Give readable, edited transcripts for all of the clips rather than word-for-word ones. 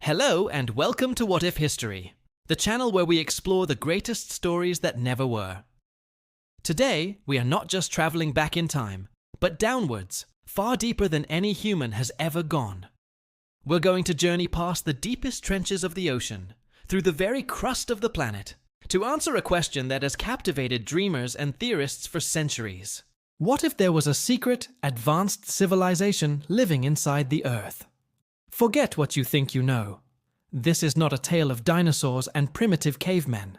Hello and welcome to What If History, the channel where we explore the greatest stories that never were. Today, we are not just traveling back in time, but downwards, far deeper than any human has ever gone. We're going to journey past the deepest trenches of the ocean, through the very crust of the planet, to answer a question that has captivated dreamers and theorists for centuries. What if there was a secret, advanced civilization living inside the Earth? Forget what you think you know. This is not a tale of dinosaurs and primitive cavemen.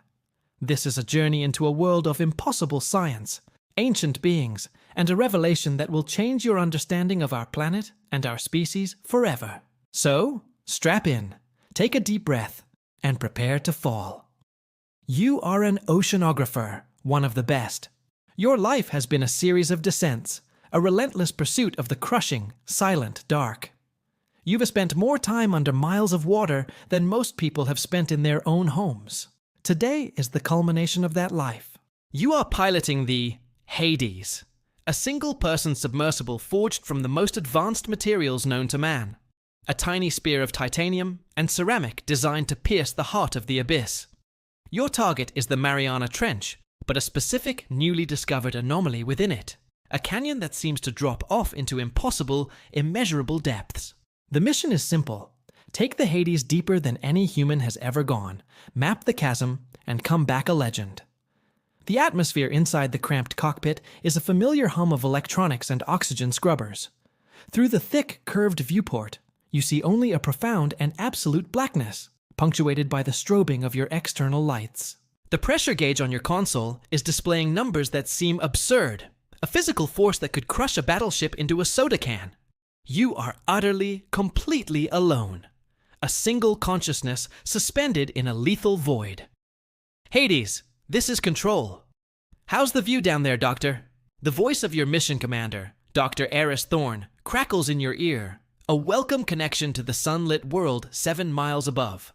This is a journey into a world of impossible science, ancient beings, and a revelation that will change your understanding of our planet and our species forever. So, strap in, take a deep breath, and prepare to fall. You are an oceanographer, one of the best. Your life has been a series of descents, a relentless pursuit of the crushing, silent dark. You've spent more time under miles of water than most people have spent in their own homes. Today is the culmination of that life. You are piloting the Hades, a single-person submersible forged from the most advanced materials known to man. A tiny spear of titanium and ceramic designed to pierce the heart of the abyss. Your target is the Mariana Trench, but a specific, newly discovered anomaly within it. A canyon that seems to drop off into impossible, immeasurable depths. The mission is simple. Take the Hades deeper than any human has ever gone, map the chasm, and come back a legend. The atmosphere inside the cramped cockpit is a familiar hum of electronics and oxygen scrubbers. Through the thick, curved viewport, you see only a profound and absolute blackness, punctuated by the strobing of your external lights. The pressure gauge on your console is displaying numbers that seem absurd, a physical force that could crush a battleship into a soda can. You are utterly, completely alone. A single consciousness suspended in a lethal void. Hades, this is Control. How's the view down there, Doctor? The voice of your mission commander, Dr. Eris Thorne, crackles in your ear, a welcome connection to the sunlit world 7 miles above.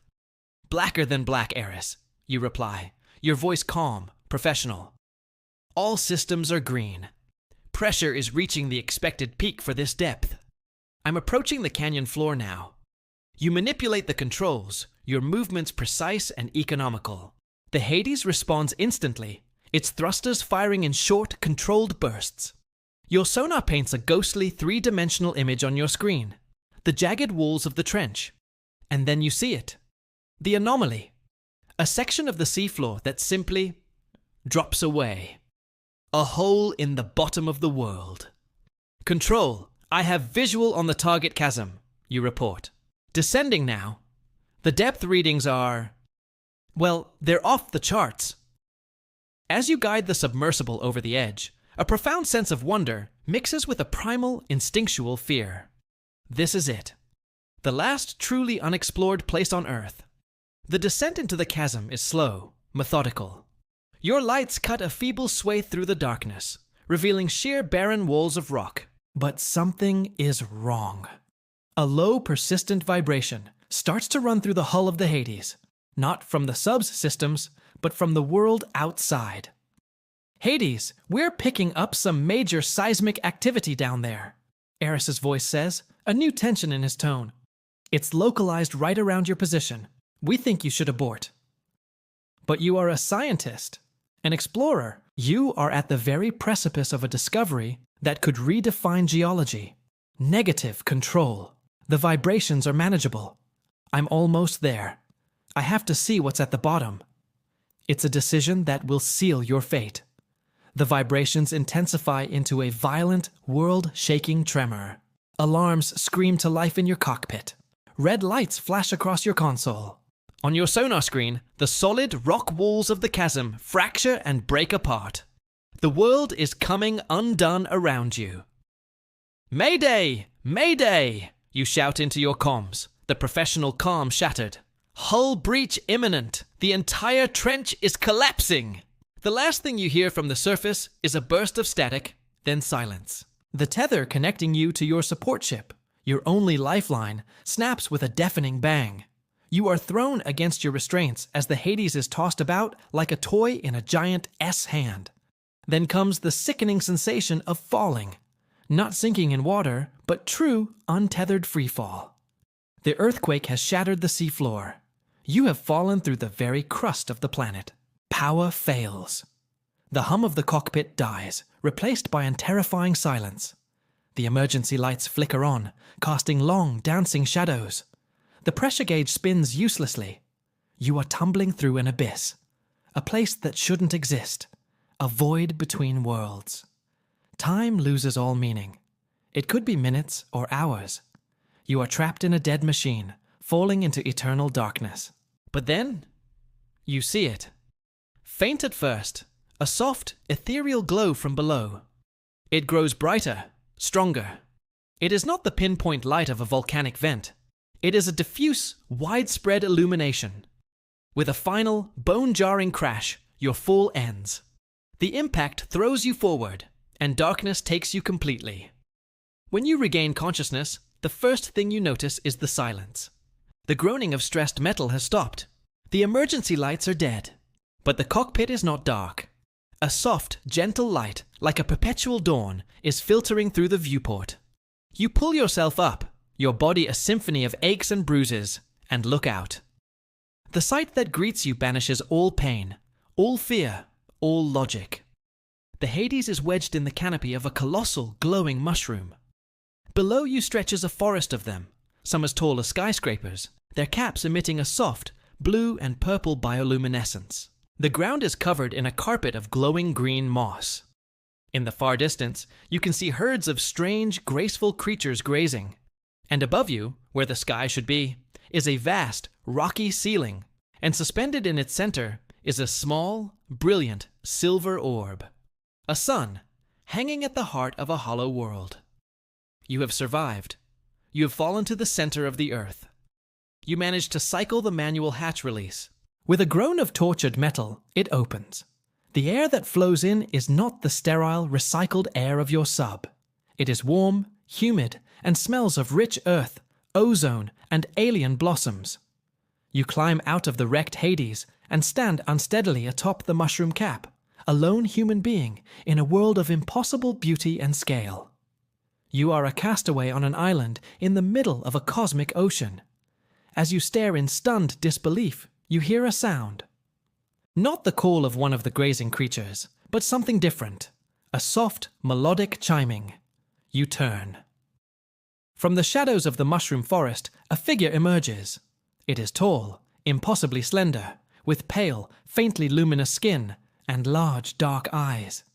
Blacker than black, Eris, you reply, your voice calm, professional. All systems are green. Pressure is reaching the expected peak for this depth. I'm approaching the canyon floor now. You manipulate the controls, your movements precise and economical. The Hades responds instantly, its thrusters firing in short, controlled bursts. Your sonar paints a ghostly, three-dimensional image on your screen, the jagged walls of the trench. And then you see it. The anomaly. A section of the seafloor that simply drops away. A hole in the bottom of the world. Control, I have visual on the target chasm, you report. Descending now. The depth readings are, well, they're off the charts. As you guide the submersible over the edge, a profound sense of wonder mixes with a primal, instinctual fear. This is it. The last truly unexplored place on Earth. The descent into the chasm is slow, methodical. Your lights cut a feeble swathe through the darkness, revealing sheer barren walls of rock. But something is wrong. A low, persistent vibration starts to run through the hull of the Hades, not from the subs systems, but from the world outside. Hades, we're picking up some major seismic activity down there, Eris's voice says, a new tension in his tone. It's localized right around your position. We think you should abort. But you are a scientist, an explorer. You are at the very precipice of a discovery that could redefine geology. Negative control. The vibrations are manageable. I'm almost there. I have to see what's at the bottom. It's a decision that will seal your fate. The vibrations intensify into a violent, world-shaking tremor. Alarms scream to life in your cockpit. Red lights flash across your console. On your sonar screen, the solid rock walls of the chasm fracture and break apart. The world is coming undone around you. Mayday! Mayday! You shout into your comms, the professional calm shattered. Hull breach imminent. The entire trench is collapsing. The last thing you hear from the surface is a burst of static, then silence. The tether connecting you to your support ship, your only lifeline, snaps with a deafening bang. You are thrown against your restraints as the Hades is tossed about like a toy in a giant S hand. Then comes the sickening sensation of falling. Not sinking in water, but true, untethered freefall. The earthquake has shattered the seafloor. You have fallen through the very crust of the planet. Power fails. The hum of the cockpit dies, replaced by a terrifying silence. The emergency lights flicker on, casting long, dancing shadows. The pressure gauge spins uselessly. You are tumbling through an abyss, a place that shouldn't exist, a void between worlds. Time loses all meaning. It could be minutes or hours. You are trapped in a dead machine, falling into eternal darkness. But then, you see it. Faint at first, a soft, ethereal glow from below. It grows brighter, stronger. It is not the pinpoint light of a volcanic vent. It is a diffuse, widespread illumination. With a final, bone-jarring crash, your fall ends. The impact throws you forward, and darkness takes you completely. When you regain consciousness, the first thing you notice is the silence. The groaning of stressed metal has stopped. The emergency lights are dead. But the cockpit is not dark. A soft, gentle light, like a perpetual dawn, is filtering through the viewport. You pull yourself up, your body a symphony of aches and bruises, and look out. The sight that greets you banishes all pain, all fear, all logic. The Hades is wedged in the canopy of a colossal, glowing mushroom. Below you stretches a forest of them, some as tall as skyscrapers, their caps emitting a soft, blue and purple bioluminescence. The ground is covered in a carpet of glowing green moss. In the far distance, you can see herds of strange, graceful creatures grazing. And above you, where the sky should be, is a vast, rocky ceiling, and suspended in its center is a small, brilliant, silver orb. A sun, hanging at the heart of a hollow world. You have survived. You have fallen to the center of the earth. You manage to cycle the manual hatch release. With a groan of tortured metal, it opens. The air that flows in is not the sterile, recycled air of your sub. It is warm, humid, and smells of rich earth, ozone, and alien blossoms. You climb out of the wrecked Hades and stand unsteadily atop the mushroom cap, a lone human being in a world of impossible beauty and scale. You are a castaway on an island in the middle of a cosmic ocean. As you stare in stunned disbelief, you hear a sound. Not the call of one of the grazing creatures, but something different. A soft, melodic chiming. You turn. From the shadows of the mushroom forest, a figure emerges. It is tall, impossibly slender, with pale, faintly luminous skin and large, dark eyes.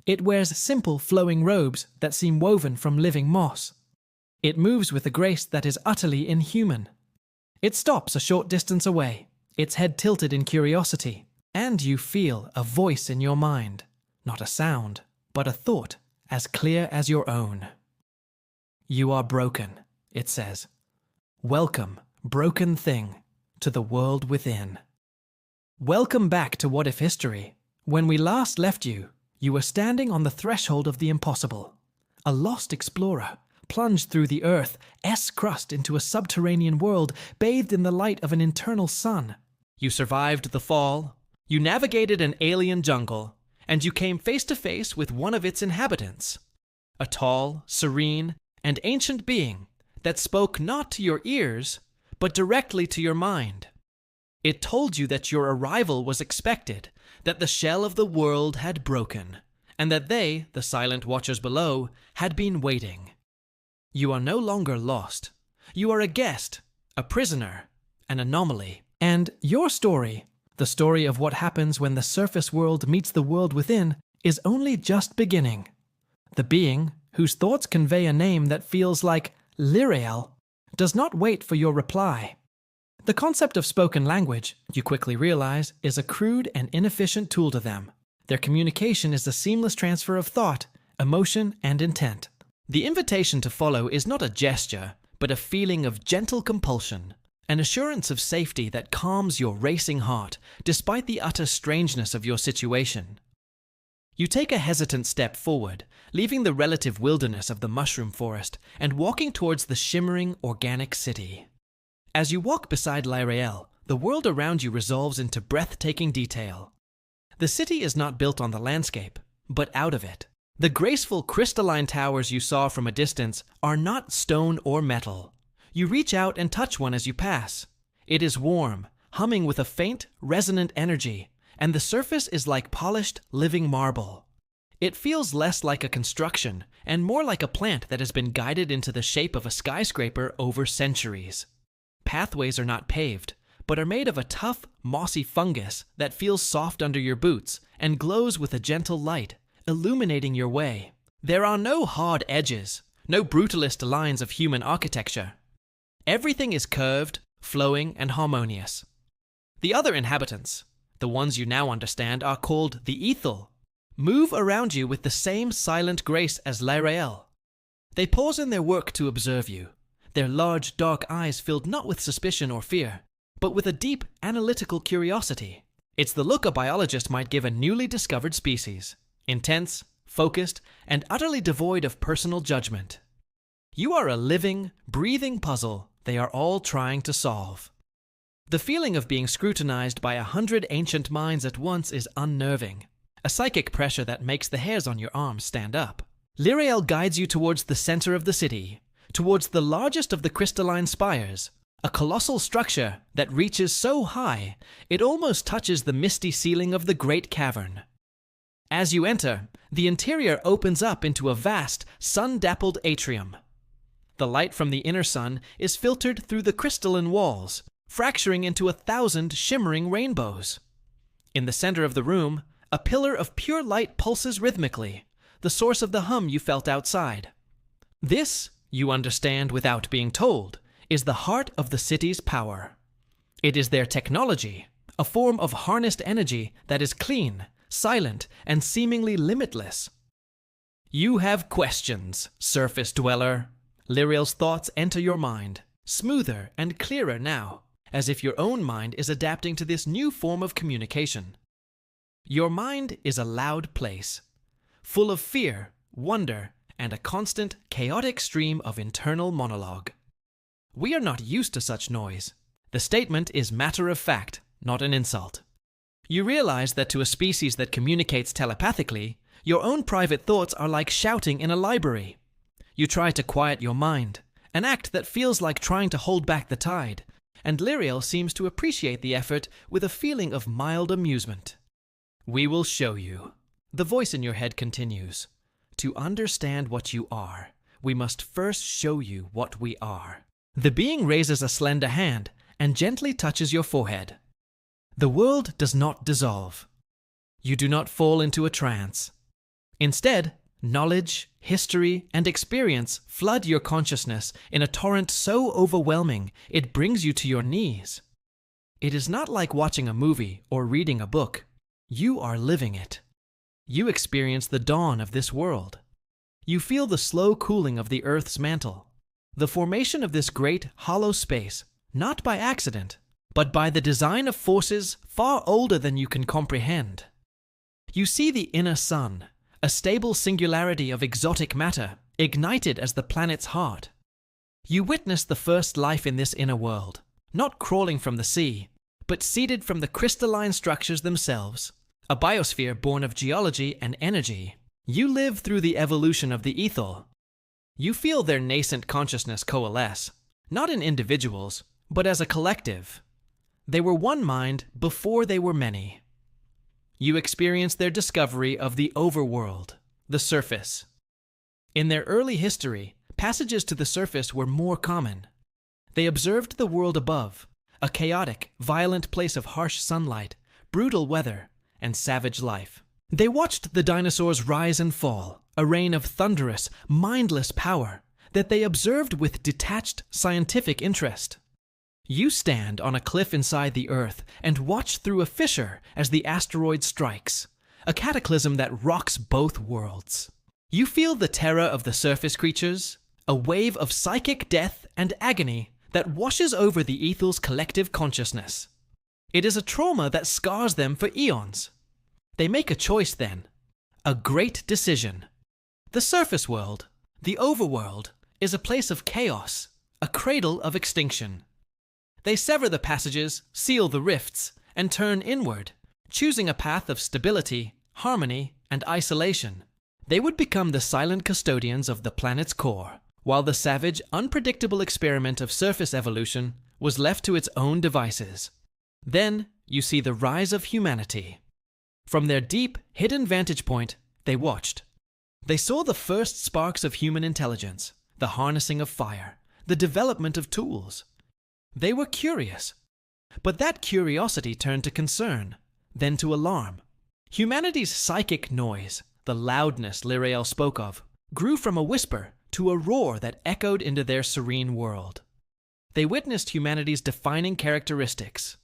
It wears simple, flowing robes that seem woven from living moss. It moves with a grace that is utterly inhuman. It stops a short distance away, its head tilted in curiosity, and you feel a voice in your mind, not a sound, but a thought as clear as your own. You are broken, it says. Welcome, broken thing, to the world within. Welcome back to What If History. When we last left you, you were standing on the threshold of the impossible. A lost explorer, plunged through the Earth's crust into a subterranean world bathed in the light of an eternal sun. You survived the fall, you navigated an alien jungle, and you came face to face with one of its inhabitants. A tall, serene, and ancient being that spoke not to your ears, but directly to your mind. It told you that your arrival was expected, that the shell of the world had broken, and that they, the silent watchers below, had been waiting. You are no longer lost. You are a guest, a prisoner, an anomaly. And your story, the story of what happens when the surface world meets the world within, is only just beginning. The being, whose thoughts convey a name that feels like Lyrael, does not wait for your reply. The concept of spoken language, you quickly realize, is a crude and inefficient tool to them. Their communication is a seamless transfer of thought, emotion, and intent. The invitation to follow is not a gesture, but a feeling of gentle compulsion, an assurance of safety that calms your racing heart, despite the utter strangeness of your situation. You take a hesitant step forward, leaving the relative wilderness of the mushroom forest and walking towards the shimmering, organic city. As you walk beside Lyrael, the world around you resolves into breathtaking detail. The city is not built on the landscape, but out of it. The graceful crystalline towers you saw from a distance are not stone or metal. You reach out and touch one as you pass. It is warm, humming with a faint, resonant energy, and the surface is like polished, living marble. It feels less like a construction and more like a plant that has been guided into the shape of a skyscraper over centuries. Pathways are not paved, but are made of a tough, mossy fungus that feels soft under your boots and glows with a gentle light, illuminating your way. There are no hard edges, no brutalist lines of human architecture. Everything is curved, flowing, and harmonious. The other inhabitants, the ones you now understand, are called the Aethel, move around you with the same silent grace as Lyrael. They pause in their work to observe you, their large, dark eyes filled not with suspicion or fear, but with a deep, analytical curiosity. It's the look a biologist might give a newly discovered species, intense, focused, and utterly devoid of personal judgment. You are a living, breathing puzzle they are all trying to solve. The feeling of being scrutinized by 100 ancient minds at once is unnerving, a psychic pressure that makes the hairs on your arms stand up. Lyrael guides you towards the center of the city, towards the largest of the crystalline spires, a colossal structure that reaches so high it almost touches the misty ceiling of the great cavern. As you enter, the interior opens up into a vast, sun-dappled atrium. The light from the inner sun is filtered through the crystalline walls, fracturing into 1,000 shimmering rainbows. In the center of the room, a pillar of pure light pulses rhythmically, the source of the hum you felt outside. This, you understand without being told, is the heart of the city's power. It is their technology, a form of harnessed energy that is clean, silent, and seemingly limitless. You have questions, surface dweller. Lyrael's thoughts enter your mind, smoother and clearer now, as if your own mind is adapting to this new form of communication. Your mind is a loud place, full of fear, wonder, and a constant, chaotic stream of internal monologue. We are not used to such noise. The statement is matter of fact, not an insult. You realize that to a species that communicates telepathically, your own private thoughts are like shouting in a library. You try to quiet your mind, an act that feels like trying to hold back the tide, and Lyrael seems to appreciate the effort with a feeling of mild amusement. We will show you. The voice in your head continues. To understand what you are, we must first show you what we are. The being raises a slender hand and gently touches your forehead. The world does not dissolve. You do not fall into a trance. Instead, knowledge, history, and experience flood your consciousness in a torrent so overwhelming it brings you to your knees. It is not like watching a movie or reading a book. You are living it. You experience the dawn of this world. You feel the slow cooling of the Earth's mantle, the formation of this great, hollow space, not by accident, but by the design of forces far older than you can comprehend. You see the inner sun, a stable singularity of exotic matter, ignited as the planet's heart. You witness the first life in this inner world, not crawling from the sea, but seeded from the crystalline structures themselves, a biosphere born of geology and energy. You live through the evolution of the Aethel. You feel their nascent consciousness coalesce, not in individuals, but as a collective. They were one mind before they were many. You experience their discovery of the overworld, the surface. In their early history, passages to the surface were more common. They observed the world above, a chaotic, violent place of harsh sunlight, brutal weather, and savage life. They watched the dinosaurs rise and fall, a reign of thunderous, mindless power that they observed with detached scientific interest. You stand on a cliff inside the Earth and watch through a fissure as the asteroid strikes, a cataclysm that rocks both worlds. You feel the terror of the surface creatures, a wave of psychic death and agony that washes over the Aethel's collective consciousness. It is a trauma that scars them for eons. They make a choice then, a great decision. The surface world, the overworld, is a place of chaos, a cradle of extinction. They sever the passages, seal the rifts, and turn inward, choosing a path of stability, harmony, and isolation. They would become the silent custodians of the planet's core, while the savage, unpredictable experiment of surface evolution was left to its own devices. Then you see the rise of humanity. From their deep, hidden vantage point, they watched. They saw the first sparks of human intelligence, the harnessing of fire, the development of tools. They were curious. But that curiosity turned to concern, then to alarm. Humanity's psychic noise, the loudness Lyrael spoke of, grew from a whisper to a roar that echoed into their serene world. They witnessed humanity's defining characteristics: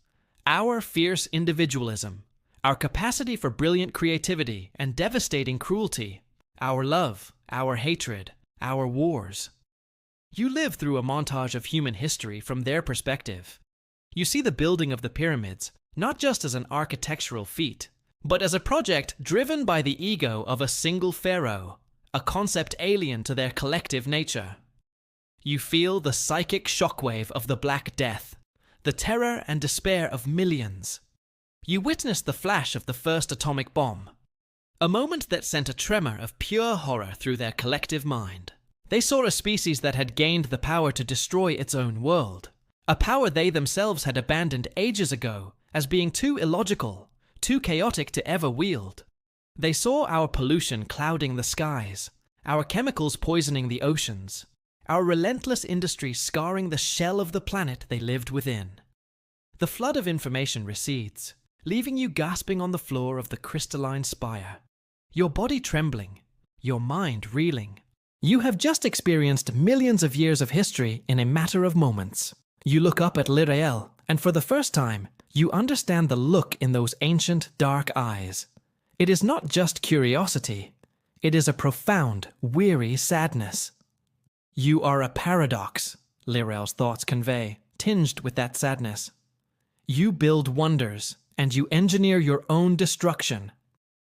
our fierce individualism, our capacity for brilliant creativity and devastating cruelty, our love, our hatred, our wars. You live through a montage of human history from their perspective. You see the building of the pyramids not just as an architectural feat, but as a project driven by the ego of a single pharaoh, a concept alien to their collective nature. You feel the psychic shockwave of the Black Death, the terror and despair of millions. You witness the flash of the first atomic bomb, a moment that sent a tremor of pure horror through their collective mind. They saw a species that had gained the power to destroy its own world, a power they themselves had abandoned ages ago as being too illogical, too chaotic to ever wield. They saw our pollution clouding the skies, our chemicals poisoning the oceans, our relentless industry scarring the shell of the planet they lived within. The flood of information recedes, leaving you gasping on the floor of the crystalline spire, your body trembling, your mind reeling. You have just experienced millions of years of history in a matter of moments. You look up at Lyrael, and for the first time, you understand the look in those ancient, dark eyes. It is not just curiosity. It is a profound, weary sadness. You are a paradox, Lyrael's thoughts convey, tinged with that sadness. You build wonders, and you engineer your own destruction.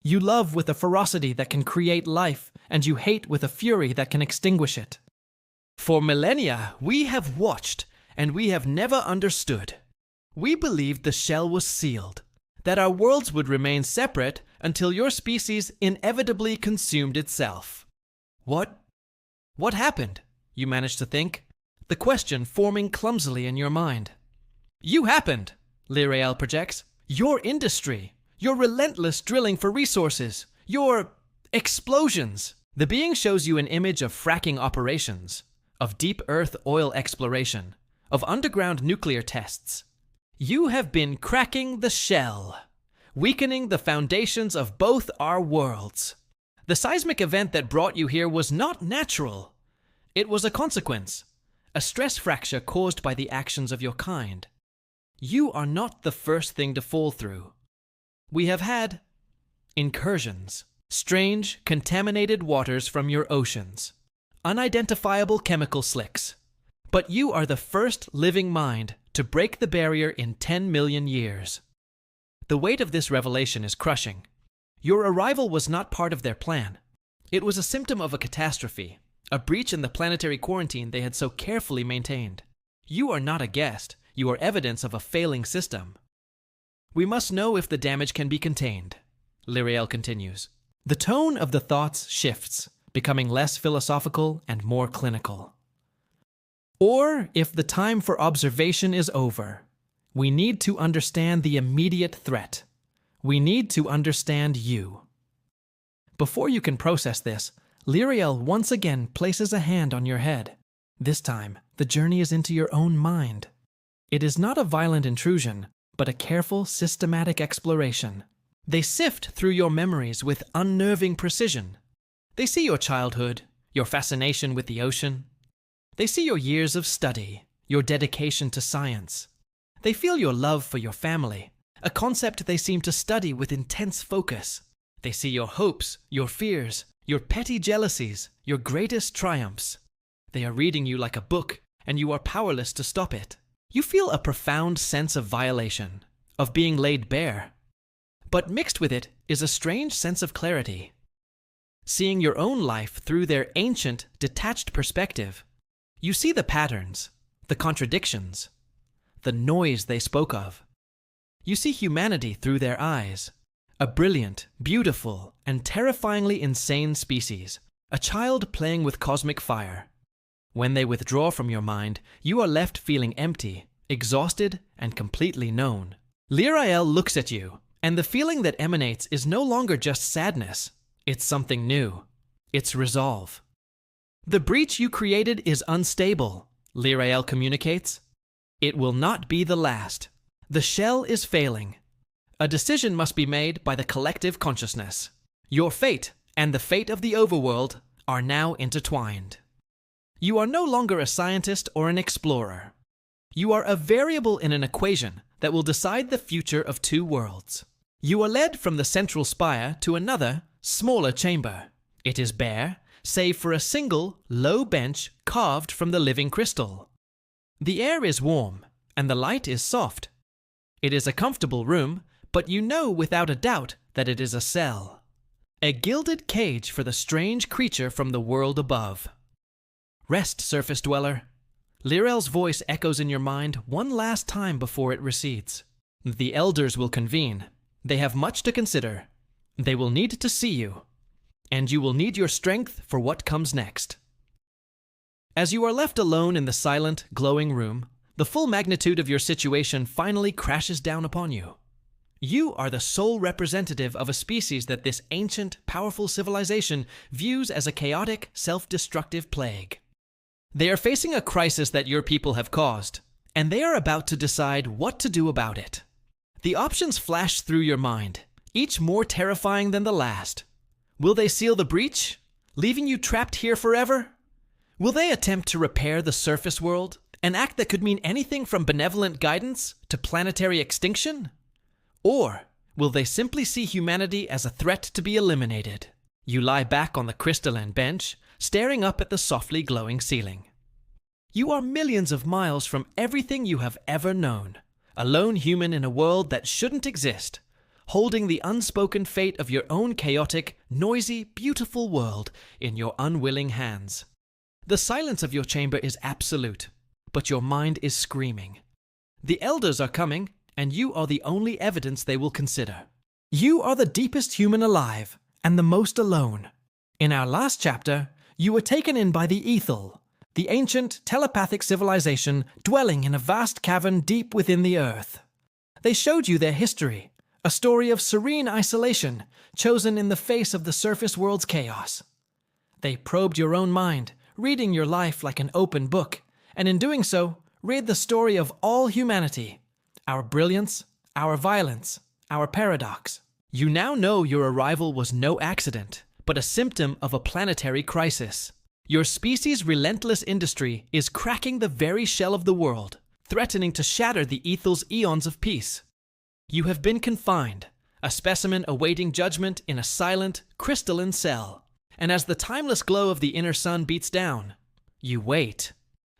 You love with a ferocity that can create life, and you hate with a fury that can extinguish it. For millennia, we have watched, and we have never understood. We believed the shell was sealed, that our worlds would remain separate until your species inevitably consumed itself. What happened? You managed to think, the question forming clumsily in your mind. You happened, Lyrael projects. Your industry, your relentless drilling for resources, your explosions. The being shows you an image of fracking operations, of deep earth oil exploration, of underground nuclear tests. You have been cracking the shell, weakening the foundations of both our worlds. The seismic event that brought you here was not natural. It was a consequence, a stress fracture caused by the actions of your kind. You are not the first thing to fall through. We have had incursions, strange, contaminated waters from your oceans, unidentifiable chemical slicks. But you are the first living mind to break the barrier in 10 million years. The weight of this revelation is crushing. Your arrival was not part of their plan. It was a symptom of a catastrophe, a breach in the planetary quarantine they had so carefully maintained. You are not a guest. You are evidence of a failing system. We must know if the damage can be contained, Lyrael continues. The tone of the thoughts shifts, becoming less philosophical and more clinical. Or if the time for observation is over, we need to understand the immediate threat. We need to understand you. Before you can process this, Lyrael once again places a hand on your head. This time, the journey is into your own mind. It is not a violent intrusion, but a careful, systematic exploration. They sift through your memories with unnerving precision. They see your childhood, your fascination with the ocean. They see your years of study, your dedication to science. They feel your love for your family, a concept they seem to study with intense focus. They see your hopes, your fears, your petty jealousies, your greatest triumphs. They are reading you like a book, and you are powerless to stop it. You feel a profound sense of violation, of being laid bare. But mixed with it is a strange sense of clarity. Seeing your own life through their ancient, detached perspective, you see the patterns, the contradictions, the noise they spoke of. You see humanity through their eyes, a brilliant, beautiful, and terrifyingly insane species, a child playing with cosmic fire. When they withdraw from your mind, you are left feeling empty, exhausted, and completely known. Lirael looks at you, and the feeling that emanates is no longer just sadness. It's something new. It's resolve. The breach you created is unstable, Lirael communicates. It will not be the last. The shell is failing. A decision must be made by the collective consciousness. Your fate and the fate of the overworld are now intertwined. You are no longer a scientist or an explorer. You are a variable in an equation that will decide the future of two worlds. You are led from the central spire to another, smaller chamber. It is bare, save for a single, low bench carved from the living crystal. The air is warm, and the light is soft. It is a comfortable room, but you know without a doubt that it is a cell. A gilded cage for the strange creature from the world above. Rest, surface dweller. Lirael's voice echoes in your mind one last time before it recedes. The elders will convene. They have much to consider. They will need to see you. And you will need your strength for what comes next. As you are left alone in the silent, glowing room, the full magnitude of your situation finally crashes down upon you. You are the sole representative of a species that this ancient, powerful civilization views as a chaotic, self-destructive plague. They are facing a crisis that your people have caused, and they are about to decide what to do about it. The options flash through your mind, each more terrifying than the last. Will they seal the breach, leaving you trapped here forever? Will they attempt to repair the surface world, an act that could mean anything from benevolent guidance to planetary extinction? Or will they simply see humanity as a threat to be eliminated? You lie back on the crystalline bench, staring up at the softly glowing ceiling. You are millions of miles from everything you have ever known, a lone human in a world that shouldn't exist, holding the unspoken fate of your own chaotic, noisy, beautiful world in your unwilling hands. The silence of your chamber is absolute, but your mind is screaming. The elders are coming, and you are the only evidence they will consider. You are the deepest human alive, and the most alone. In our last chapter, you were taken in by the Aethel, the ancient telepathic civilization dwelling in a vast cavern deep within the earth. They showed you their history, a story of serene isolation, chosen in the face of the surface world's chaos. They probed your own mind, reading your life like an open book, and in doing so, read the story of all humanity, our brilliance, our violence, our paradox. You now know your arrival was no accident, but a symptom of a planetary crisis. Your species' relentless industry is cracking the very shell of the world, threatening to shatter the Aethel's eons of peace. You have been confined, a specimen awaiting judgment in a silent, crystalline cell. And as the timeless glow of the inner sun beats down, you wait.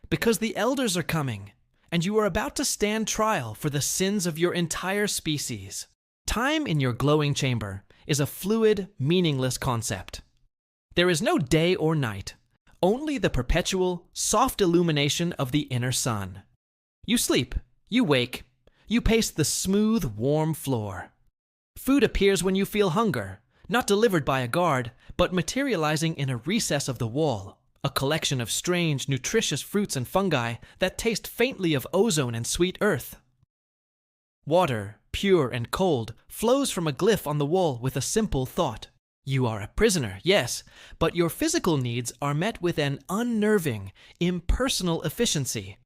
Because the elders are coming, and you are about to stand trial for the sins of your entire species. Time in your glowing chamber is a fluid, meaningless concept. There is no day or night, only the perpetual, soft illumination of the inner sun. You sleep, you wake, you pace the smooth, warm floor. Food appears when you feel hunger, not delivered by a guard, but materializing in a recess of the wall, a collection of strange, nutritious fruits and fungi that taste faintly of ozone and sweet earth. Water, pure and cold, flows from a glyph on the wall with a simple thought. You are a prisoner, yes, but your physical needs are met with an unnerving, impersonal efficiency.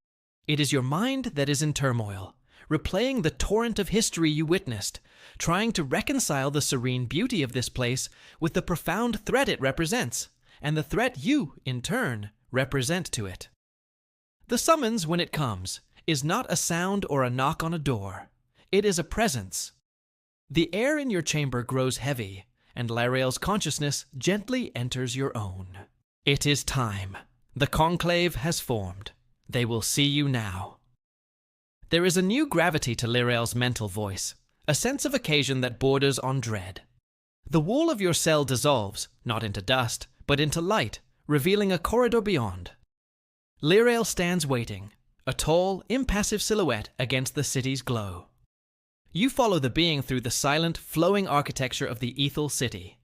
It is your mind that is in turmoil, replaying the torrent of history you witnessed, trying to reconcile the serene beauty of this place with the profound threat it represents, and the threat you, in turn, represent to it. The summons, when it comes, is not a sound or a knock on a door. It is a presence. The air in your chamber grows heavy, and Lirael's consciousness gently enters your own. It is time. The conclave has formed. They will see you now. There is a new gravity to Lirael's mental voice, a sense of occasion that borders on dread. The wall of your cell dissolves, not into dust, but into light, revealing a corridor beyond. Lirael stands waiting, a tall, impassive silhouette against the city's glow. You follow the being through the silent, flowing architecture of the Aethel city.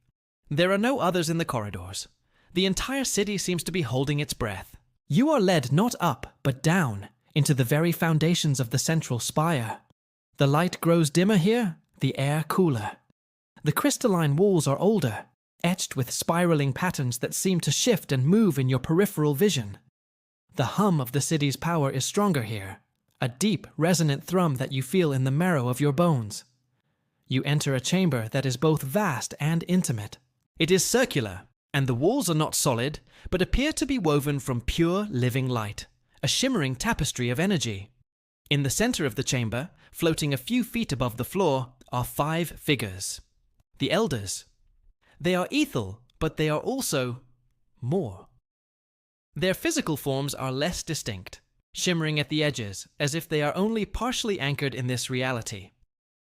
There are no others in the corridors. The entire city seems to be holding its breath. You are led not up, but down, into the very foundations of the central spire. The light grows dimmer here, the air cooler. The crystalline walls are older, etched with spiraling patterns that seem to shift and move in your peripheral vision. The hum of the city's power is stronger here, a deep, resonant thrum that you feel in the marrow of your bones. You enter a chamber that is both vast and intimate. It is circular, and the walls are not solid, but appear to be woven from pure, living light, a shimmering tapestry of energy. In the center of the chamber, floating a few feet above the floor, are 5 figures. The elders. They are Aethel, but they are also more. Their physical forms are less distinct, shimmering at the edges, as if they are only partially anchored in this reality.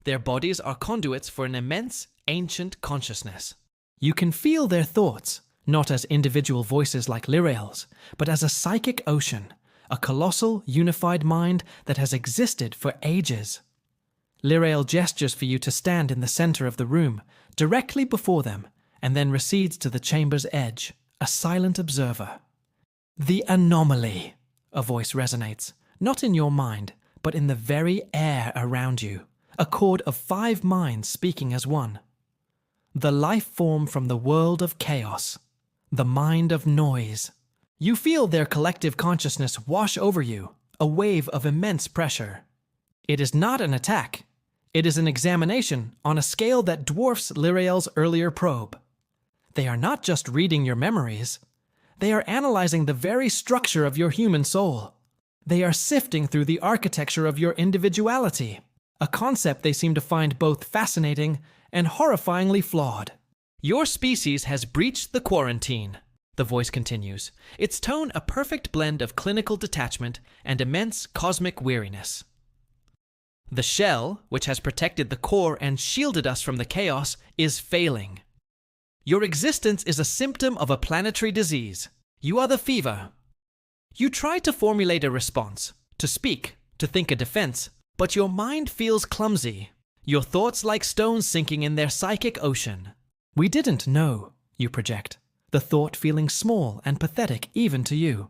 Their bodies are conduits for an immense, ancient consciousness. You can feel their thoughts, not as individual voices like Lirael's, but as a psychic ocean, a colossal, unified mind that has existed for ages. Lirael gestures for you to stand in the center of the room, directly before them, and then recedes to the chamber's edge, a silent observer. The anomaly, a voice resonates, not in your mind, but in the very air around you, a chord of 5 minds speaking as one. The life form from the world of chaos, the mind of noise. You feel their collective consciousness wash over you, a wave of immense pressure. It is not an attack. It is an examination on a scale that dwarfs Lirael's earlier probe. They are not just reading your memories. They are analyzing the very structure of your human soul. They are sifting through the architecture of your individuality, a concept they seem to find both fascinating and horrifyingly flawed. Your species has breached the quarantine, the voice continues, its tone a perfect blend of clinical detachment and immense cosmic weariness. The shell, which has protected the core and shielded us from the chaos, is failing. Your existence is a symptom of a planetary disease. You are the fever. You try to formulate a response, to speak, to think a defense, but your mind feels clumsy, your thoughts like stones sinking in their psychic ocean. We didn't know, you project, the thought feeling small and pathetic even to you.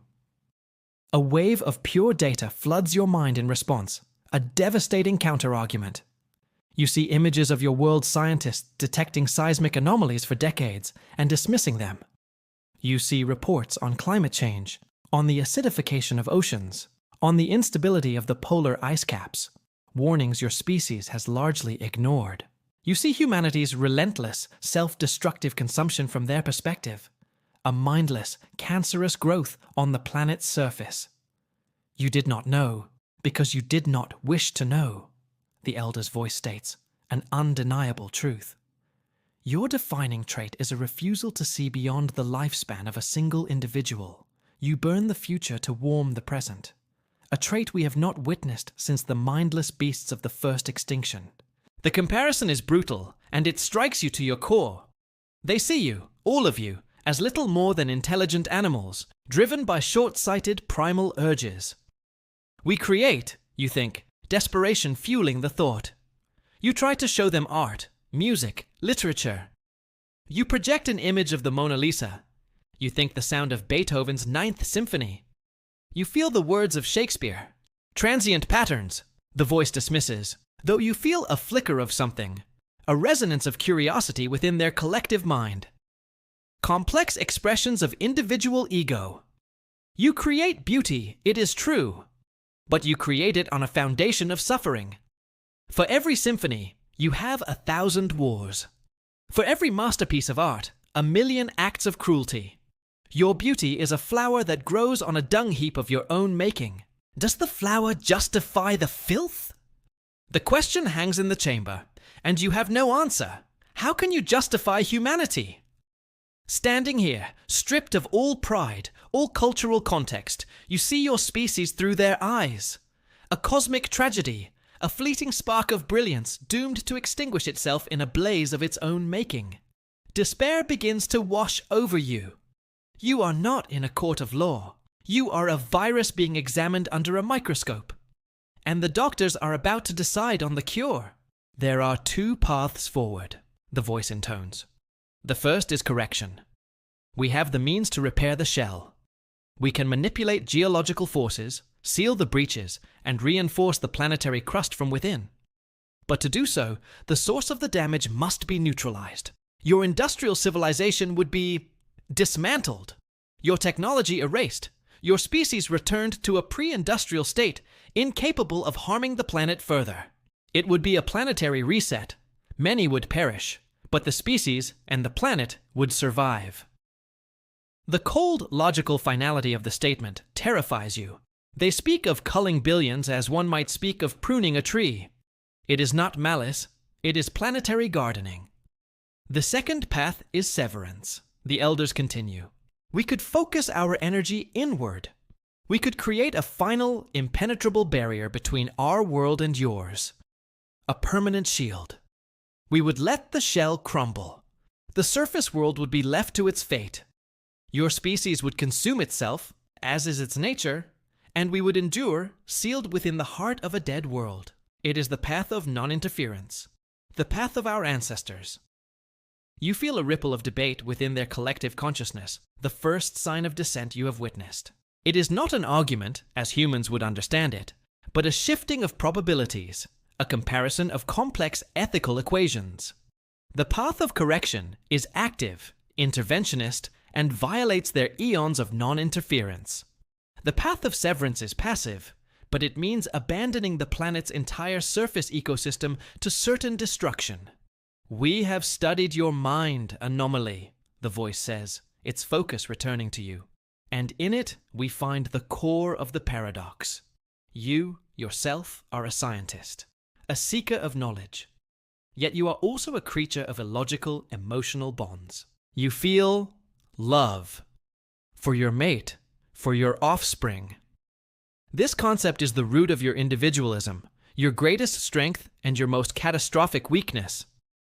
A wave of pure data floods your mind in response, a devastating counterargument. You see images of your world's scientists detecting seismic anomalies for decades and dismissing them. You see reports on climate change, on the acidification of oceans, on the instability of the polar ice caps, warnings your species has largely ignored. You see humanity's relentless, self-destructive consumption from their perspective, a mindless, cancerous growth on the planet's surface. You did not know, because you did not wish to know, the elder's voice states, an undeniable truth. Your defining trait is a refusal to see beyond the lifespan of a single individual. You burn the future to warm the present, a trait we have not witnessed since the mindless beasts of the first extinction. The comparison is brutal, and it strikes you to your core. They see you, all of you, as little more than intelligent animals, driven by short-sighted primal urges. We create, you think, desperation fueling the thought. You try to show them art, music, literature. You project an image of the Mona Lisa. You think the sound of Beethoven's Ninth Symphony. You feel the words of Shakespeare. Transient patterns, the voice dismisses, though you feel a flicker of something, a resonance of curiosity within their collective mind. Complex expressions of individual ego. You create beauty, it is true, but you create it on a foundation of suffering. For every symphony, you have 1,000 wars. For every masterpiece of art, 1,000,000 acts of cruelty. Your beauty is a flower that grows on a dung heap of your own making. Does the flower justify the filth? The question hangs in the chamber, and you have no answer. How can you justify humanity? Standing here, stripped of all pride, all cultural context, you see your species through their eyes. A cosmic tragedy, a fleeting spark of brilliance doomed to extinguish itself in a blaze of its own making. Despair begins to wash over you. You are not in a court of law. You are a virus being examined under a microscope. And the doctors are about to decide on the cure. There are 2 paths forward, the voice intones. The first is correction. We have the means to repair the shell. We can manipulate geological forces, seal the breaches, and reinforce the planetary crust from within. But to do so, the source of the damage must be neutralized. Your industrial civilization would be dismantled, your technology erased, your species returned to a pre-industrial state, incapable of harming the planet further. It would be a planetary reset. Many would perish, but the species and the planet would survive. The cold, logical finality of the statement terrifies you. They speak of culling billions as one might speak of pruning a tree. It is not malice, it is planetary gardening. The second path is severance. The elders continue. We could focus our energy inward. We could create a final, impenetrable barrier between our world and yours. A permanent shield. We would let the shell crumble. The surface world would be left to its fate. Your species would consume itself, as is its nature, and we would endure, sealed within the heart of a dead world. It is the path of non-interference, the path of our ancestors. You feel a ripple of debate within their collective consciousness, the first sign of dissent you have witnessed. It is not an argument, as humans would understand it, but a shifting of probabilities, a comparison of complex ethical equations. The path of correction is active, interventionist, and violates their eons of non-interference. The path of severance is passive, but it means abandoning the planet's entire surface ecosystem to certain destruction. We have studied your mind, anomaly, the voice says, its focus returning to you. And in it, we find the core of the paradox. You, yourself, are a scientist, a seeker of knowledge. Yet you are also a creature of illogical, emotional bonds. You feel love for your mate, for your offspring. This concept is the root of your individualism, your greatest strength and your most catastrophic weakness.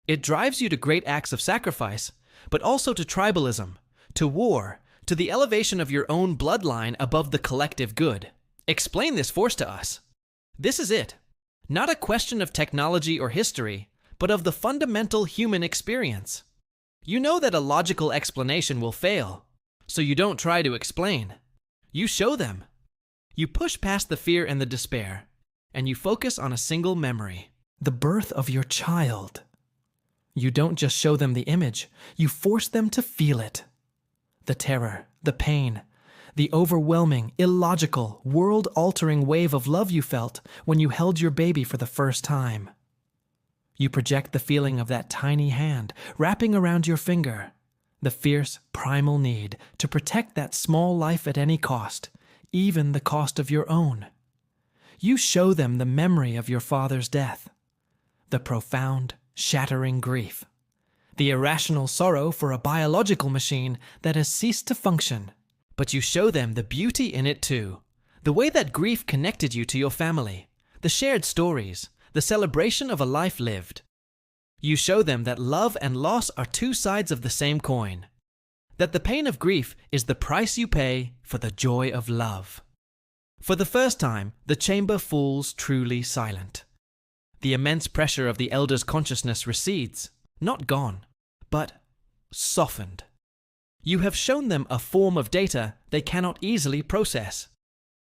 It drives you to great acts of sacrifice, but also to tribalism, to war, to the elevation of your own bloodline above the collective good. Explain this force to us. This is it. Not a question of technology or history, but of the fundamental human experience. You know that a logical explanation will fail, so you don't try to explain. You show them. You push past the fear and the despair, and you focus on a single memory, the birth of your child. You don't just show them the image, you force them to feel it. The terror, the pain, the overwhelming, illogical, world-altering wave of love you felt when you held your baby for the first time. You project the feeling of that tiny hand wrapping around your finger, the fierce, primal need to protect that small life at any cost, even the cost of your own. You show them the memory of your father's death, the profound, shattering grief, the irrational sorrow for a biological machine that has ceased to function. But you show them the beauty in it too, the way that grief connected you to your family, the shared stories, the celebration of a life lived. You show them that love and loss are two sides of the same coin, that the pain of grief is the price you pay for the joy of love. For the first time, the chamber falls truly silent. The immense pressure of the elder's consciousness recedes, not gone, but softened. You have shown them a form of data they cannot easily process.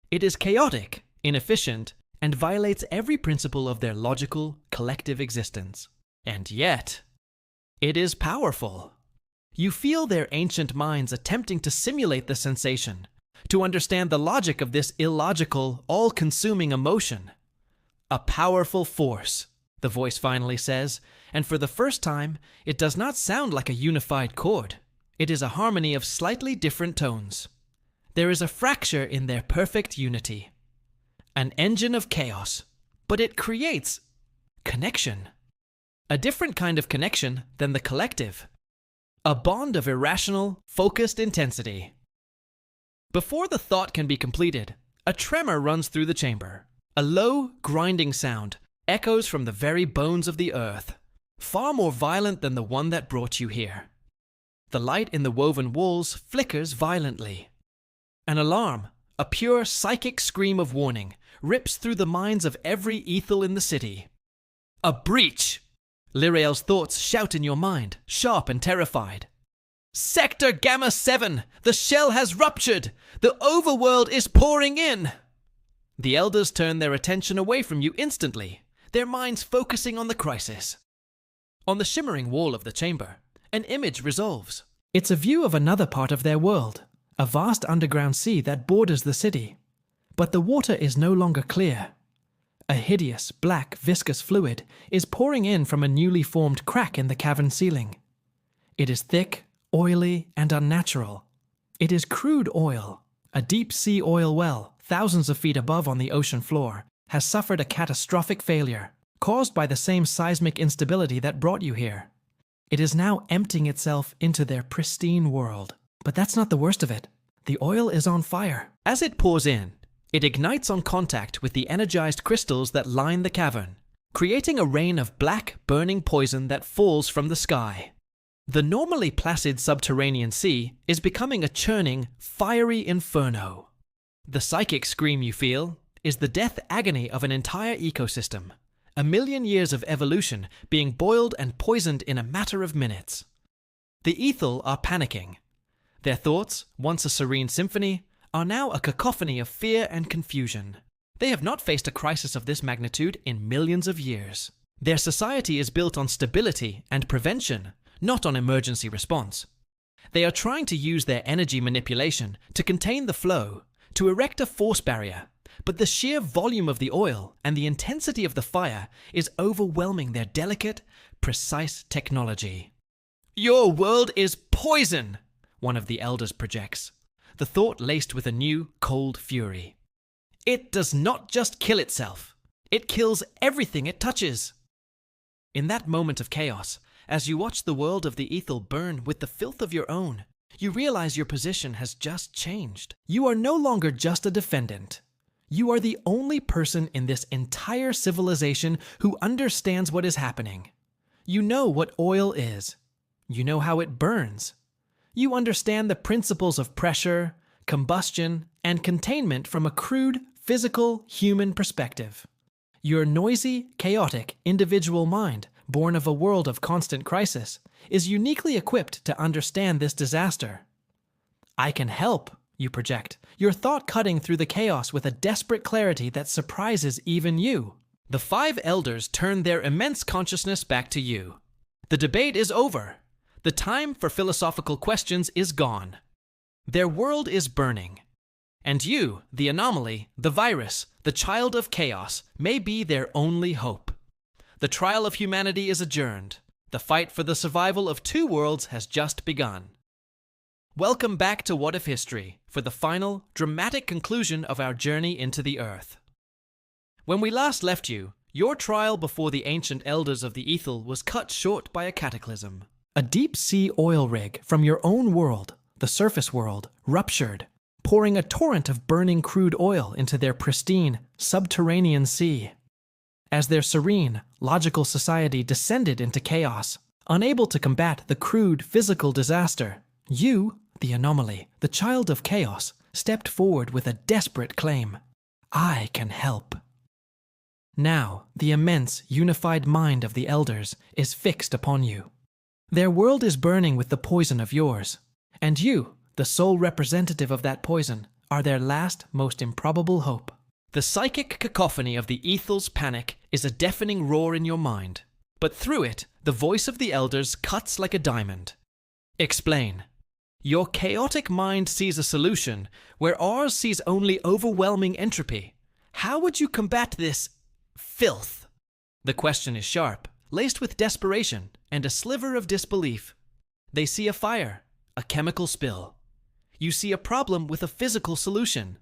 It is chaotic, inefficient, and violates every principle of their logical, collective existence. And yet, it is powerful. You feel their ancient minds attempting to simulate the sensation, to understand the logic of this illogical, all-consuming emotion. A powerful force, the voice finally says, and for the first time, it does not sound like a unified chord. It is a harmony of slightly different tones. There is a fracture in their perfect unity. An engine of chaos, but it creates connection. A different kind of connection than the collective. A bond of irrational, focused intensity. Before the thought can be completed, a tremor runs through the chamber. A low, grinding sound echoes from the very bones of the earth, far more violent than the one that brought you here. The light in the woven walls flickers violently. An alarm, a pure psychic scream of warning, rips through the minds of every Aethel in the city. A breach! Lirael's thoughts shout in your mind, sharp and terrified. Sector Gamma 7! The shell has ruptured! The overworld is pouring in! The elders turn their attention away from you instantly, their minds focusing on the crisis. On the shimmering wall of the chamber, an image resolves. It's a view of another part of their world, a vast underground sea that borders the city. But the water is no longer clear. A hideous, black, viscous fluid is pouring in from a newly formed crack in the cavern ceiling. It is thick, oily, and unnatural. It is crude oil. A deep-sea oil well, thousands of feet above on the ocean floor, has suffered a catastrophic failure, caused by the same seismic instability that brought you here. It is now emptying itself into their pristine world. But that's not the worst of it. The oil is on fire. As it pours in, it ignites on contact with the energized crystals that line the cavern, creating a rain of black, burning poison that falls from the sky. The normally placid subterranean sea is becoming a churning, fiery inferno. The psychic scream you feel is the death agony of an entire ecosystem, a million years of evolution being boiled and poisoned in a matter of minutes. The Aethel are panicking. Their thoughts, once a serene symphony, are now a cacophony of fear and confusion. They have not faced a crisis of this magnitude in millions of years. Their society is built on stability and prevention, not on emergency response. They are trying to use their energy manipulation to contain the flow, to erect a force barrier, but the sheer volume of the oil and the intensity of the fire is overwhelming their delicate, precise technology. "Your world is poison!" one of the elders projects, the thought laced with a new, cold fury. It does not just kill itself, it kills everything it touches. In that moment of chaos, as you watch the world of the Aethel burn with the filth of your own, you realize your position has just changed. You are no longer just a defendant. You are the only person in this entire civilization who understands what is happening. You know what oil is. You know how it burns. You understand the principles of pressure, combustion, and containment from a crude, physical, human perspective. Your noisy, chaotic, individual mind, born of a world of constant crisis, is uniquely equipped to understand this disaster. "I can help," you project, your thought cutting through the chaos with a desperate clarity that surprises even you. The 5 elders turn their immense consciousness back to you. The debate is over. The time for philosophical questions is gone. Their world is burning. And you, the anomaly, the virus, the child of chaos, may be their only hope. The trial of humanity is adjourned. The fight for the survival of 2 worlds has just begun. Welcome back to What If History for the final, dramatic conclusion of our journey into the Earth. When we last left you, your trial before the ancient elders of the Aethel was cut short by a cataclysm. A deep-sea oil rig from your own world, the surface world, ruptured, pouring a torrent of burning crude oil into their pristine, subterranean sea. As their serene, logical society descended into chaos, unable to combat the crude, physical disaster, you, the anomaly, the child of chaos, stepped forward with a desperate claim. "I can help." Now, the immense, unified mind of the elders is fixed upon you. Their world is burning with the poison of yours, and you, the sole representative of that poison, are their last, most improbable hope. The psychic cacophony of the Aethel's panic is a deafening roar in your mind, but through it, the voice of the elders cuts like a diamond. Explain. Your chaotic mind sees a solution, where ours sees only overwhelming entropy. How would you combat this filth? The question is sharp, laced with desperation and a sliver of disbelief. They see a fire, a chemical spill. You see a problem with a physical solution.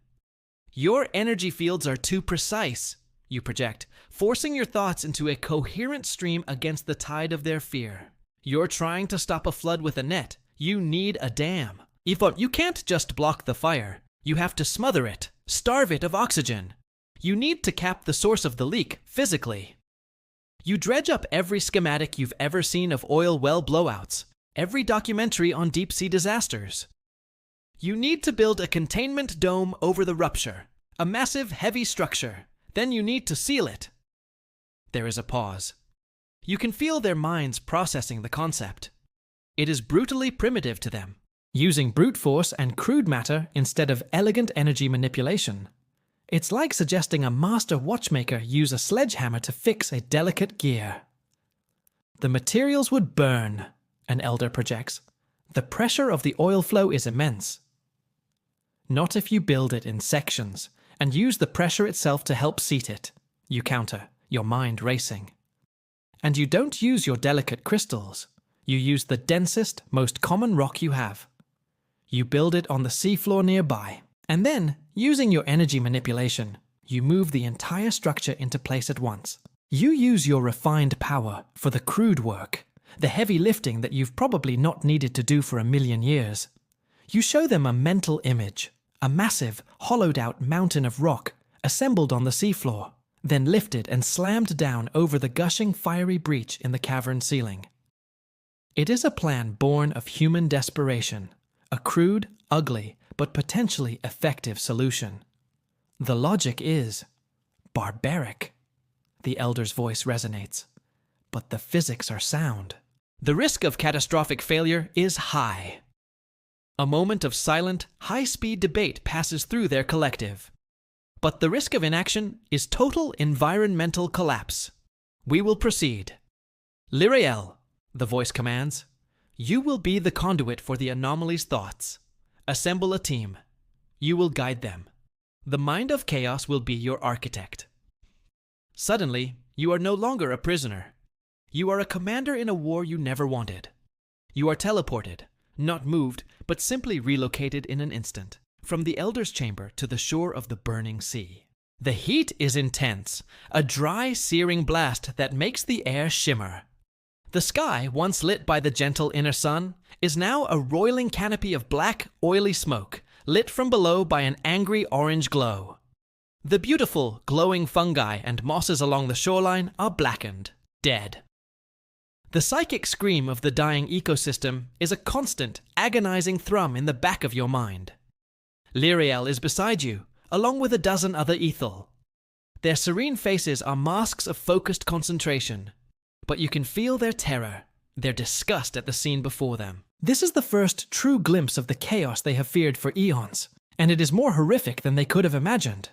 Your energy fields are too precise, you project, forcing your thoughts into a coherent stream against the tide of their fear. You're trying to stop a flood with a net. You need a dam. Aethel, you can't just block the fire. You have to smother it, starve it of oxygen. You need to cap the source of the leak physically. You dredge up every schematic you've ever seen of oil well blowouts, every documentary on deep-sea disasters. You need to build a containment dome over the rupture, a massive, heavy structure. Then you need to seal it. There is a pause. You can feel their minds processing the concept. It is brutally primitive to them, using brute force and crude matter instead of elegant energy manipulation. It's like suggesting a master watchmaker use a sledgehammer to fix a delicate gear. The materials would burn, an elder projects. The pressure of the oil flow is immense. Not if you build it in sections and use the pressure itself to help seat it, you counter, your mind racing. And you don't use your delicate crystals. You use the densest, most common rock you have. You build it on the seafloor nearby, and then, using your energy manipulation, you move the entire structure into place at once. You use your refined power for the crude work, the heavy lifting that you've probably not needed to do for 1,000,000 years. You show them a mental image, a massive, hollowed-out mountain of rock assembled on the seafloor, then lifted and slammed down over the gushing fiery breach in the cavern ceiling. It is a plan born of human desperation, a crude, ugly, but potentially effective solution. The logic is barbaric. The elder's voice resonates. But the physics are sound. The risk of catastrophic failure is high. A moment of silent, high-speed debate passes through their collective. But the risk of inaction is total environmental collapse. We will proceed. Lyrael, the voice commands, you will be the conduit for the anomaly's thoughts. Assemble a team. You will guide them. The mind of chaos will be your architect. Suddenly, you are no longer a prisoner. You are a commander in a war you never wanted. You are teleported, not moved, but simply relocated in an instant, from the Elder's chamber to the shore of the burning sea. The heat is intense, a dry, searing blast that makes the air shimmer. The sky, once lit by the gentle inner sun, is now a roiling canopy of black, oily smoke, lit from below by an angry orange glow. The beautiful, glowing fungi and mosses along the shoreline are blackened, dead. The psychic scream of the dying ecosystem is a constant, agonizing thrum in the back of your mind. Lyrael is beside you, along with a dozen other Aethel. Their serene faces are masks of focused concentration, but you can feel their terror, their disgust at the scene before them. This is the first true glimpse of the chaos they have feared for eons, and it is more horrific than they could have imagined.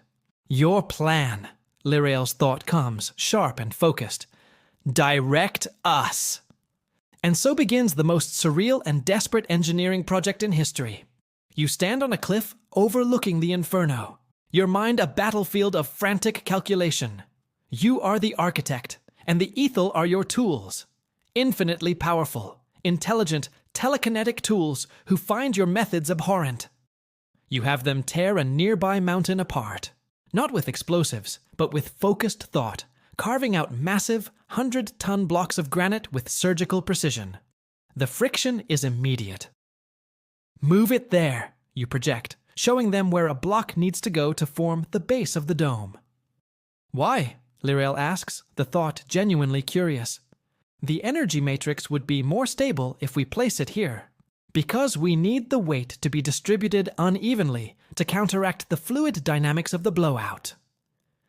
Your plan, Lyrael's thought comes, sharp and focused. Direct us. And so begins the most surreal and desperate engineering project in history. You stand on a cliff overlooking the inferno, your mind a battlefield of frantic calculation. You are the architect, and the Aethel are your tools. Infinitely powerful, intelligent, telekinetic tools who find your methods abhorrent. You have them tear a nearby mountain apart, not with explosives, but with focused thought, carving out massive, 100-ton blocks of granite with surgical precision. The friction is immediate. Move it there, you project, showing them where a block needs to go to form the base of the dome. Why? Lyrael asks, the thought genuinely curious. The energy matrix would be more stable if we place it here. Because we need the weight to be distributed unevenly to counteract the fluid dynamics of the blowout.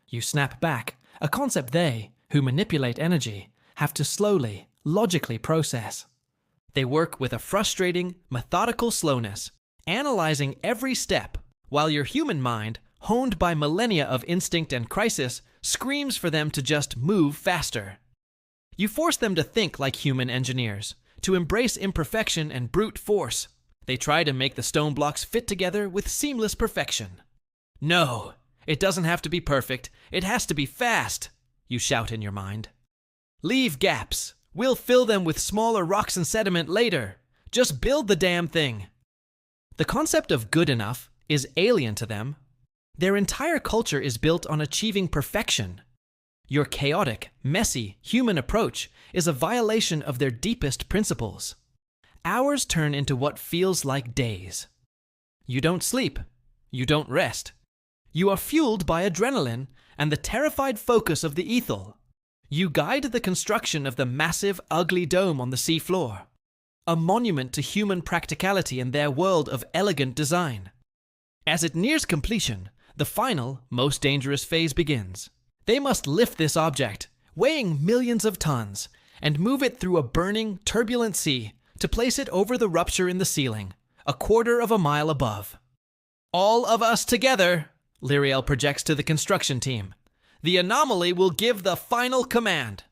You snap back, a concept they, who manipulate energy, have to slowly, logically process. They work with a frustrating, methodical slowness, analyzing every step, while your human mind, honed by millennia of instinct and crisis, screams for them to just move faster. You force them to think like human engineers, to embrace imperfection and brute force. They try to make the stone blocks fit together with seamless perfection. No, it doesn't have to be perfect, it has to be fast, you shout in your mind. Leave gaps. We'll fill them with smaller rocks and sediment later. Just build the damn thing. The concept of good enough is alien to them. Their entire culture is built on achieving perfection. Your chaotic, messy, human approach is a violation of their deepest principles. Hours turn into what feels like days. You don't sleep. You don't rest. You are fueled by adrenaline and the terrified focus of the Aethel. You guide the construction of the massive, ugly dome on the seafloor, a monument to human practicality in their world of elegant design. As it nears completion, the final, most dangerous phase begins. They must lift this object, weighing millions of tons, and move it through a burning, turbulent sea to place it over the rupture in the ceiling, a quarter of a mile above. All of us together, Lyriel projects to the construction team. The anomaly will give the final command.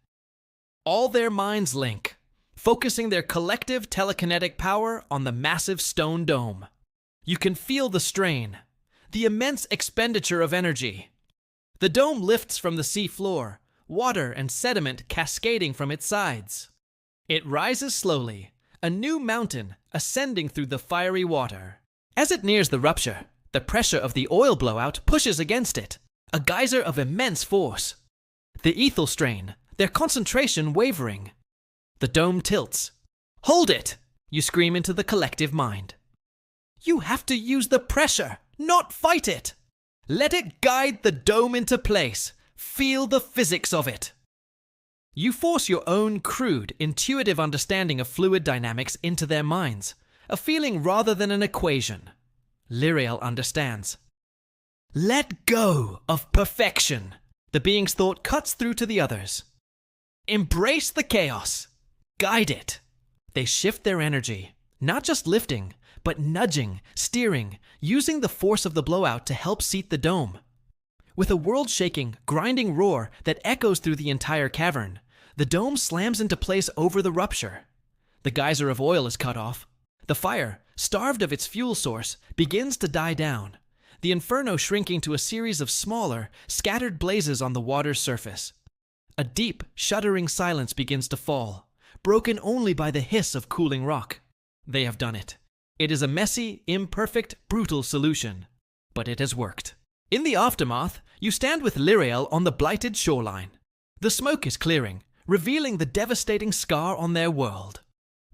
All their minds link, focusing their collective telekinetic power on the massive stone dome. You can feel the strain, the immense expenditure of energy. The dome lifts from the sea floor, water and sediment cascading from its sides. It rises slowly, a new mountain ascending through the fiery water. As it nears the rupture, the pressure of the oil blowout pushes against it, a geyser of immense force. The Aethel strain, their concentration wavering. The dome tilts. "Hold it!" you scream into the collective mind. You have to use the pressure, not fight it. Let it guide the dome into place. Feel the physics of it. You force your own crude, intuitive understanding of fluid dynamics into their minds, a feeling rather than an equation. Lyriel understands. Let go of perfection. The being's thought cuts through to the others. Embrace the chaos. Guide it. They shift their energy, not just lifting, but nudging, steering, using the force of the blowout to help seat the dome. With a world-shaking, grinding roar that echoes through the entire cavern, the dome slams into place over the rupture. The geyser of oil is cut off. The fire, starved of its fuel source, begins to die down, the inferno shrinking to a series of smaller, scattered blazes on the water's surface. A deep, shuddering silence begins to fall, broken only by the hiss of cooling rock. They have done it. It is a messy, imperfect, brutal solution, but it has worked. In the aftermath, you stand with Lyriel on the blighted shoreline. The smoke is clearing, revealing the devastating scar on their world.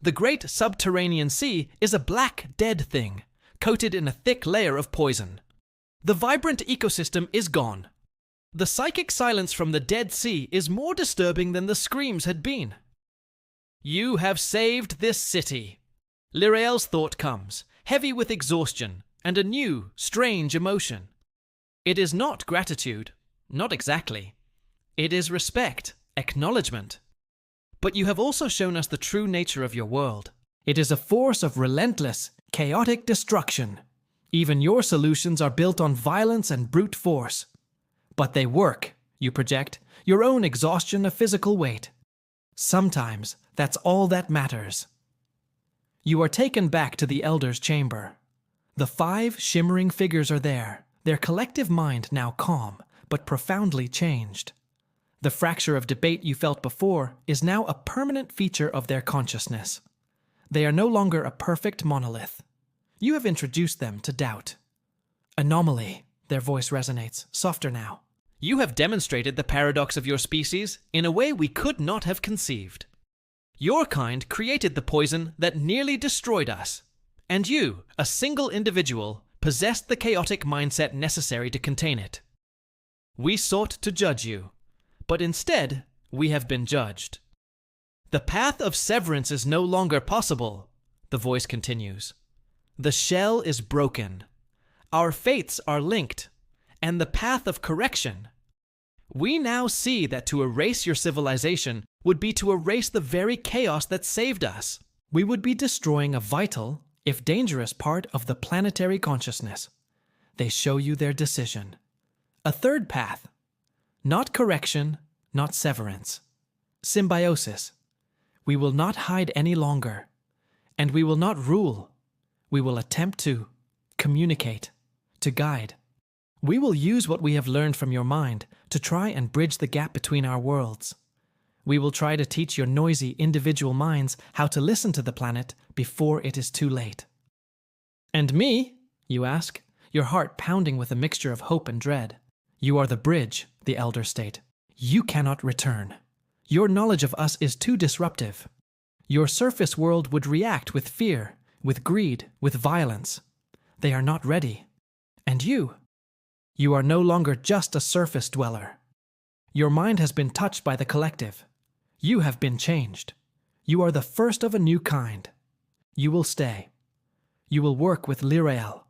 The great subterranean sea is a black, dead thing, coated in a thick layer of poison. The vibrant ecosystem is gone. The psychic silence from the Dead Sea is more disturbing than the screams had been. You have saved this city. Lyriel's thought comes, heavy with exhaustion and a new, strange emotion. It is not gratitude, not exactly. It is respect, acknowledgement. But you have also shown us the true nature of your world. It is a force of relentless, chaotic destruction. Even your solutions are built on violence and brute force. But they work, you project, your own exhaustion a physical weight. Sometimes that's all that matters. You are taken back to the Elder's chamber. The 5 shimmering figures are there, their collective mind now calm, but profoundly changed. The fracture of debate you felt before is now a permanent feature of their consciousness. They are no longer a perfect monolith. You have introduced them to doubt. Anomaly, their voice resonates, softer now. You have demonstrated the paradox of your species in a way we could not have conceived. Your kind created the poison that nearly destroyed us, and you, a single individual, possessed the chaotic mindset necessary to contain it. We sought to judge you, but instead, we have been judged. The path of severance is no longer possible, the voice continues. The shell is broken. Our fates are linked, and the path of correction. We now see that to erase your civilization would be to erase the very chaos that saved us. We would be destroying a vital, if dangerous, part of the planetary consciousness. They show you their decision. A third path. Not correction, not severance. Symbiosis. We will not hide any longer, and we will not rule. We will attempt to communicate, to guide. We will use what we have learned from your mind to try and bridge the gap between our worlds. We will try to teach your noisy individual minds how to listen to the planet before it is too late. And me, you ask, your heart pounding with a mixture of hope and dread. You are the bridge, the elders state. You cannot return. Your knowledge of us is too disruptive. Your surface world would react with fear, with greed, with violence. They are not ready. And you are no longer just a surface dweller. Your mind has been touched by the collective. You have been changed. You are the first of a new kind. You will stay. You will work with Lyriel.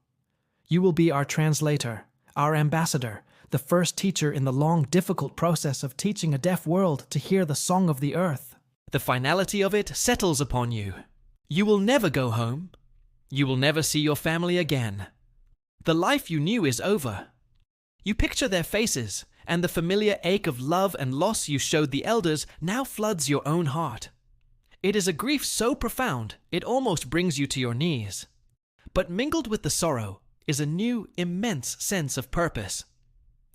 You will be our translator, our ambassador, the first teacher in the long, difficult process of teaching a deaf world to hear the song of the earth. The finality of it settles upon you. You will never go home. You will never see your family again. The life you knew is over. You picture their faces, and the familiar ache of love and loss you showed the elders now floods your own heart. It is a grief so profound, it almost brings you to your knees. But mingled with the sorrow is a new, immense sense of purpose.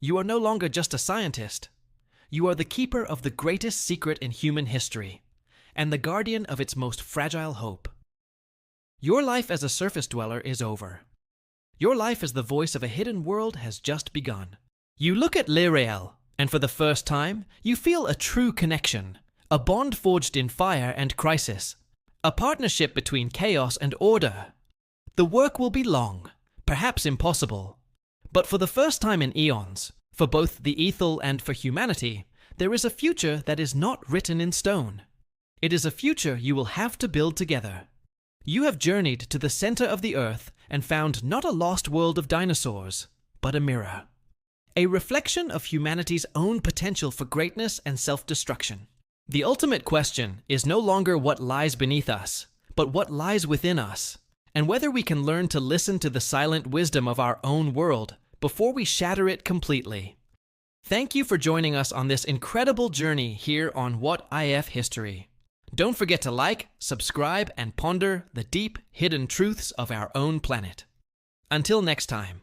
You are no longer just a scientist. You are the keeper of the greatest secret in human history, and the guardian of its most fragile hope. Your life as a surface dweller is over. Your life as the voice of a hidden world has just begun. You look at L'Irreal, and for the first time, you feel a true connection, a bond forged in fire and crisis, a partnership between chaos and order. The work will be long, perhaps impossible, but for the first time in eons, for both the Aethel and for humanity, there is a future that is not written in stone. It is a future you will have to build together. You have journeyed to the center of the earth and found not a lost world of dinosaurs, but a mirror. A reflection of humanity's own potential for greatness and self-destruction. The ultimate question is no longer what lies beneath us, but what lies within us, and whether we can learn to listen to the silent wisdom of our own world before we shatter it completely. Thank you for joining us on this incredible journey here on What IF History. Don't forget to like, subscribe, and ponder the deep, hidden truths of our own planet. Until next time.